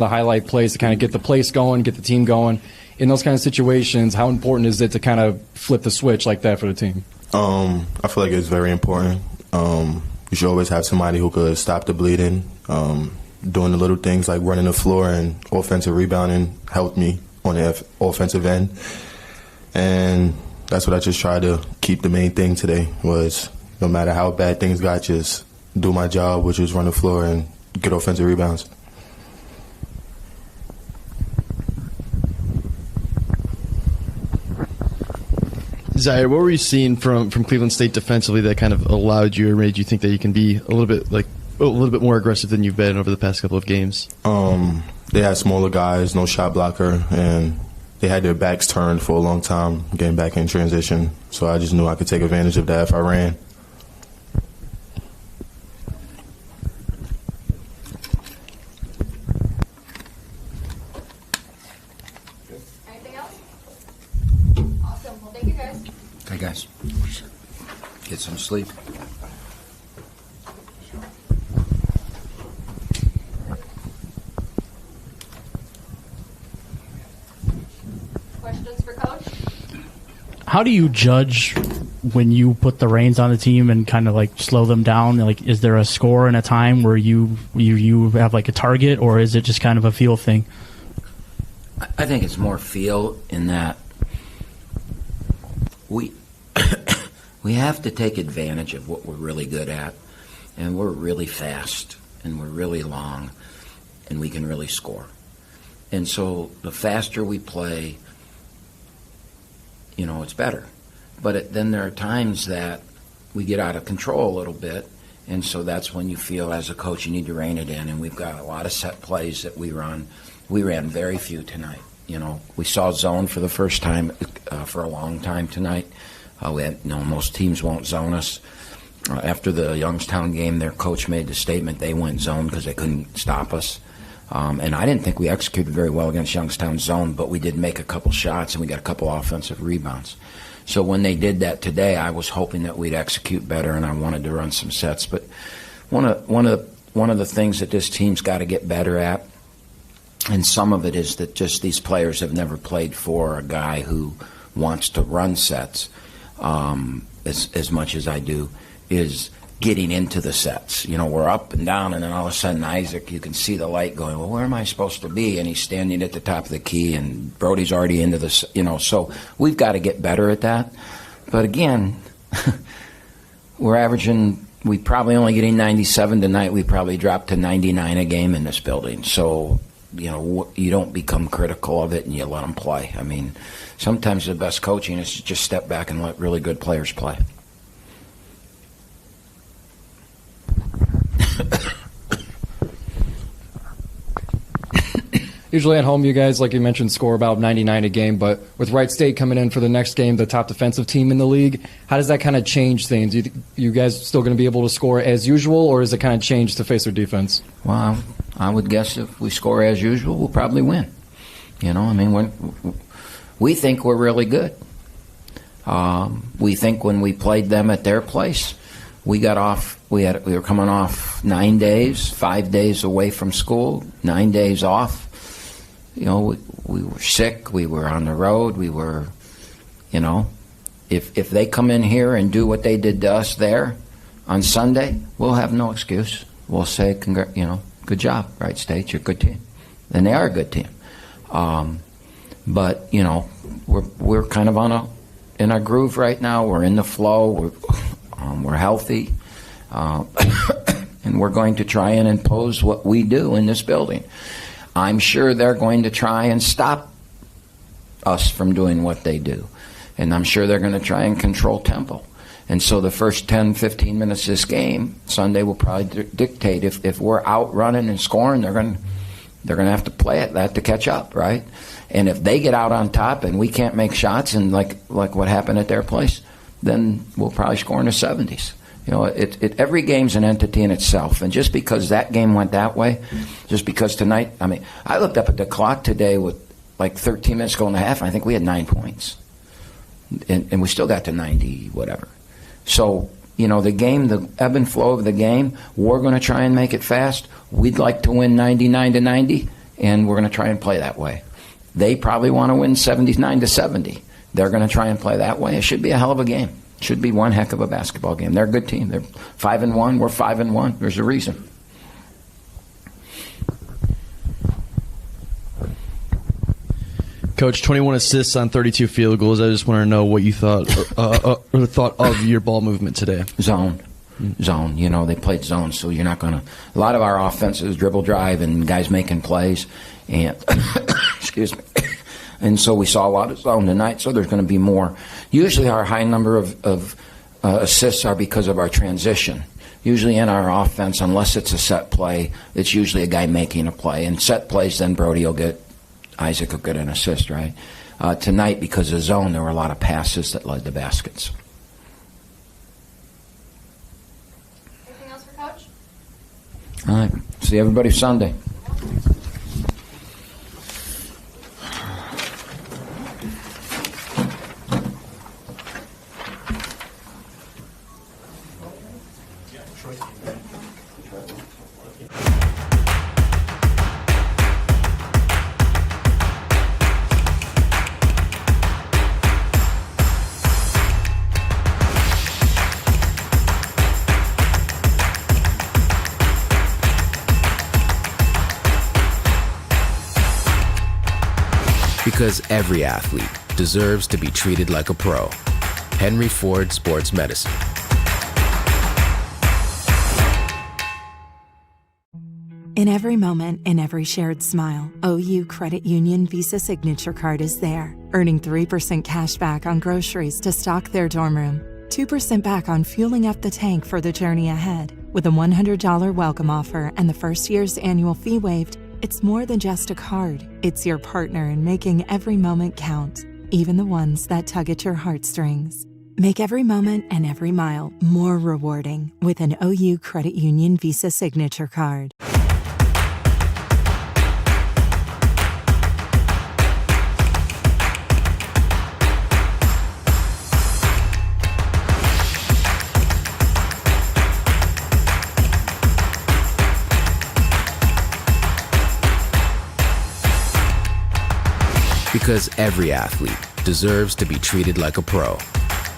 the highlight plays to kind of get the place going, get the team going. In those kind of situations, how important is it to kind of flip the switch like that for the team? I feel like it's very important. You should always have somebody who could stop the bleeding. Doing the little things like running the floor and offensive rebounding helped me on the offensive end. And that's what I just tried to keep. The main thing today was no matter how bad things got, just do my job, which is run the floor and get offensive rebounds. Zaire, what were you seeing from Cleveland State defensively that kind of allowed you or made you think that you can be a little bit more aggressive than you've been over the past couple of games? They had smaller guys, no shot blocker, and they had their backs turned for a long time, getting back in transition. So I just knew I could take advantage of that if I ran. Anything else? Awesome. Well, thank you, guys. Okay, guys. Get some sleep. Questions for Coach? How do you judge when you put the reins on the team and kind of like slow them down? Like, is there a score and a time where you have like a target, or is it just kind of a feel thing? I think it's more feel in that we we have to take advantage of what we're really good at, and we're really fast, and we're really long, and we can really score. And so the faster we play, it's better. But then there are times that we get out of control a little bit, and so that's when you feel as a coach you need to rein it in. And we've got a lot of set plays that we run. We ran very few tonight. We saw zone for the first time for a long time tonight. Most teams won't zone us. After the Youngstown game, their coach made the statement they went zone because they couldn't stop us. And I didn't think we executed very well against Youngstown's zone, but we did make a couple shots and we got a couple offensive rebounds. So when they did that today, I was hoping that we'd execute better, and I wanted to run some sets. But one of the things that this team's got to get better at, and some of it is that just these players have never played for a guy who wants to run sets as much as I do, is getting into the sets. We're up and down, and then all of a sudden Isaac, you can see the light going, well, where am I supposed to be? And he's standing at the top of the key, and Brody's already into the, so we've got to get better at that. But again, we probably only getting 97 tonight. We probably dropped to 99 a game in this building. So, you don't become critical of it and you let them play. I mean, sometimes the best coaching is to just step back and let really good players play. Usually at home, you guys, like you mentioned, score about 99 a game, but with Wright State coming in for the next game, the top defensive team in the league, how does that kind of change things? You guys still going to be able to score as usual, or is it kind of change to face their defense? Well, I would guess if we score as usual, we'll probably win. We think we're really good. We think when we played them at their place, we were coming off 9 days, 5 days away from school, 9 days off. We were sick. We were on the road. We were, if they come in here and do what they did to us there on Sunday, we'll have no excuse. We'll say, good job, Wright State. You're a good team. And they are a good team. But, we're kind of in our groove right now. We're in the flow. We're healthy. And we're going to try and impose what we do in this building. I'm sure they're going to try and stop us from doing what they do. And I'm sure they're going to try and control tempo. And so the first 10, 15 minutes of this game, Sunday will probably dictate. If we're out running and scoring, they're going to have to play at that to catch up, right? And if they get out on top and we can't make shots, and like what happened at their place, then we'll probably score in the 70s. Every game's an entity in itself. And just because that game went that way, just because tonight, I looked up at the clock today with like 13 minutes to go in the half, and I think we had 9 points. And we still got to 90, whatever. So, the game, the ebb and flow of the game, we're going to try and make it fast. We'd like to win 99-90, and we're going to try and play that way. They probably want to win 79-70. They're going to try and play that way. It should be a hell of a game. It should be one heck of a basketball game. They're a good team. They're 5-1. We're 5-1. There's a reason. Coach, 21 assists on 32 field goals. I just want to know what you thought, or thought of your ball movement today. Zone. You know, they played zone, so you're not going to. A lot of our offense is dribble drive and guys making plays. And, excuse me. And so we saw a lot of zone tonight, so there's going to be more. Usually our high number of assists are because of our transition. Usually in our offense, unless it's a set play, it's usually a guy making a play. And set plays, then Brody will get. Isaac will get an assist, right? Tonight, because of zone, there were a lot of passes that led to baskets. Anything else for Coach? All right. See everybody Sunday. Because every athlete deserves to be treated like a pro. Henry Ford Sports Medicine. In every moment, in every shared smile, OU Credit Union Visa Signature Card is there, earning 3% cash back on groceries to stock their dorm room, 2% back on fueling up the tank for the journey ahead. With a $100 welcome offer and the first year's annual fee waived, it's more than just a card. It's your partner in making every moment count, even the ones that tug at your heartstrings. Make every moment and every mile more rewarding with an OU Credit Union Visa Signature Card. Because every athlete deserves to be treated like a pro.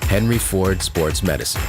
Henry Ford Sports Medicine.